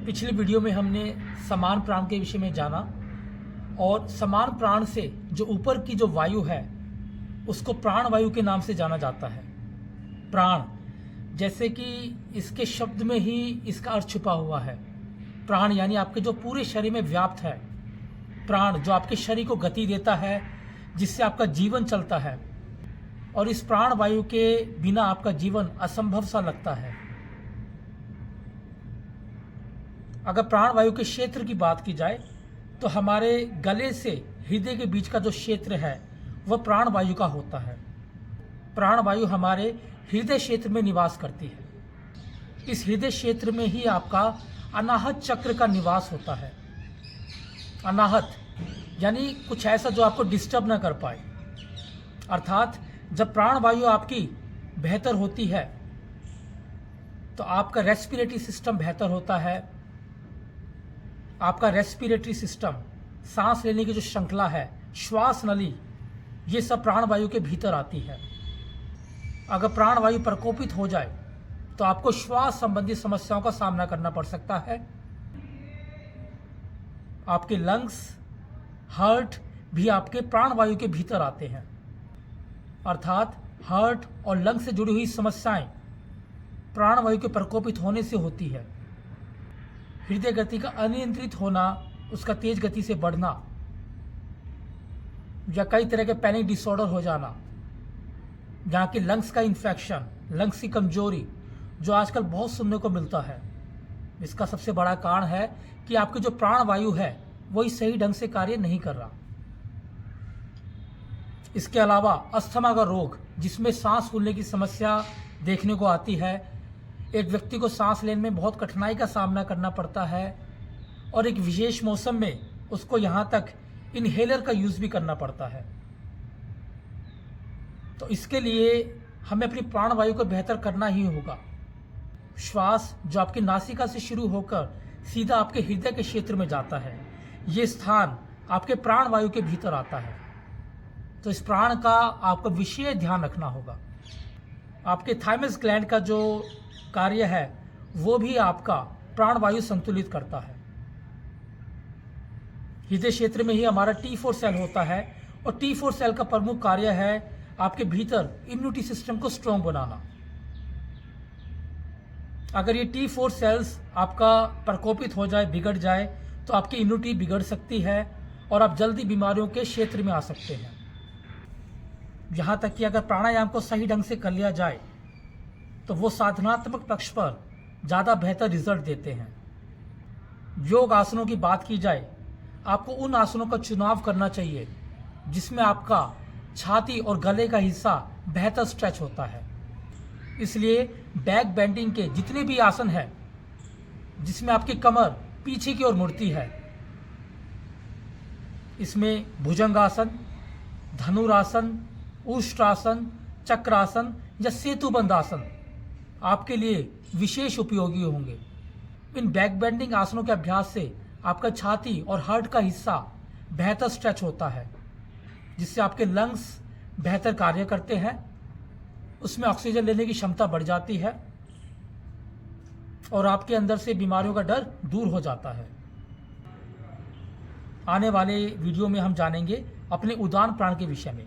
पिछले वीडियो में हमने समान प्राण के विषय में जाना और समान प्राण से जो ऊपर की जो वायु है उसको प्राण वायु के नाम से जाना जाता है। प्राण, जैसे कि इसके शब्द में ही इसका अर्थ छुपा हुआ है। प्राण यानी आपके जो पूरे शरीर में व्याप्त है। प्राण जो आपके शरीर को गति देता है, जिससे आपका जीवन चलता है, और इस प्राण वायु के बिना आपका जीवन असंभव सा लगता है। अगर प्राण वायु के क्षेत्र की बात की जाए तो हमारे गले से हृदय के बीच का जो क्षेत्र है वह प्राण वायु का होता है। प्राण वायु हमारे हृदय क्षेत्र में निवास करती है। इस हृदय क्षेत्र में ही आपका अनाहत चक्र का निवास होता है। अनाहत यानी कुछ ऐसा जो आपको डिस्टर्ब ना कर पाए। अर्थात जब प्राण वायु आपकी बेहतर होती है तो आपका रेस्पिरेटरी सिस्टम बेहतर होता है। आपका रेस्पिरेटरी सिस्टम, सांस लेने की जो श्रृंखला है, श्वास नली, ये सब प्राण वायु के भीतर आती है। अगर प्राण वायु प्रकोपित हो जाए तो आपको श्वास संबंधी समस्याओं का सामना करना पड़ सकता है। आपके लंग्स, हार्ट भी आपके प्राण वायु के भीतर आते हैं। अर्थात हार्ट और लंग्स से जुड़ी हुई समस्याएं प्राण वायु के प्रकोपित होने से होती है। हृदय गति का अनियंत्रित होना, उसका तेज गति से बढ़ना, या कई तरह के पैनिक डिसऑर्डर हो जाना, जहाँ की लंग्स का इन्फेक्शन, लंग्स की कमजोरी, जो आजकल बहुत सुनने को मिलता है। इसका सबसे बड़ा कारण है कि आपकी जो प्राण वायु है वही सही ढंग से कार्य नहीं कर रहा। इसके अलावा अस्थमा का रोग, जिसमें सांस फूलने की समस्या देखने को आती है। एक व्यक्ति को सांस लेने में बहुत कठिनाई का सामना करना पड़ता है और एक विशेष मौसम में उसको यहाँ तक इनहेलर का यूज़ भी करना पड़ता है। तो इसके लिए हमें अपनी प्राण वायु को बेहतर करना ही होगा। श्वास जो आपकी नासिका से शुरू होकर सीधा आपके हृदय के क्षेत्र में जाता है, ये स्थान आपके प्राण वायु के भीतर आता है। तो इस प्राण का आपको विशेष ध्यान रखना होगा। आपके थाइमस ग्लैंड का जो कार्य है वो भी आपका प्राण वायु संतुलित करता है। हृदय क्षेत्र में ही हमारा T4 सेल होता है और T4 सेल का प्रमुख कार्य है आपके भीतर इम्यूनिटी सिस्टम को स्ट्रॉन्ग बनाना। अगर ये T4 सेल्स आपका प्रकोपित हो जाए, बिगड़ जाए, तो आपकी इम्यूनिटी बिगड़ सकती है और आप जल्दी बीमारियों के क्षेत्र में आ सकते हैं। यहाँ तक कि अगर प्राणायाम को सही ढंग से कर लिया जाए तो वो साधनात्मक पक्ष पर ज़्यादा बेहतर रिजल्ट देते हैं। योग आसनों की बात की जाए, आपको उन आसनों का चुनाव करना चाहिए जिसमें आपका छाती और गले का हिस्सा बेहतर स्ट्रेच होता है। इसलिए बैक बेंडिंग के जितने भी आसन हैं जिसमें आपकी कमर पीछे की ओर मुड़ती है, इसमें भुजंगासन, धनुरासन, उष्ट्रासन, चक्रासन या सेतुबंध आसन आपके लिए विशेष उपयोगी होंगे। इन बैक बेंडिंग आसनों के अभ्यास से आपका छाती और हार्ट का हिस्सा बेहतर स्ट्रेच होता है, जिससे आपके लंग्स बेहतर कार्य करते हैं, उसमें ऑक्सीजन लेने की क्षमता बढ़ जाती है और आपके अंदर से बीमारियों का डर दूर हो जाता है। आने वाले वीडियो में हम जानेंगे अपने उदान प्राण के विषय में।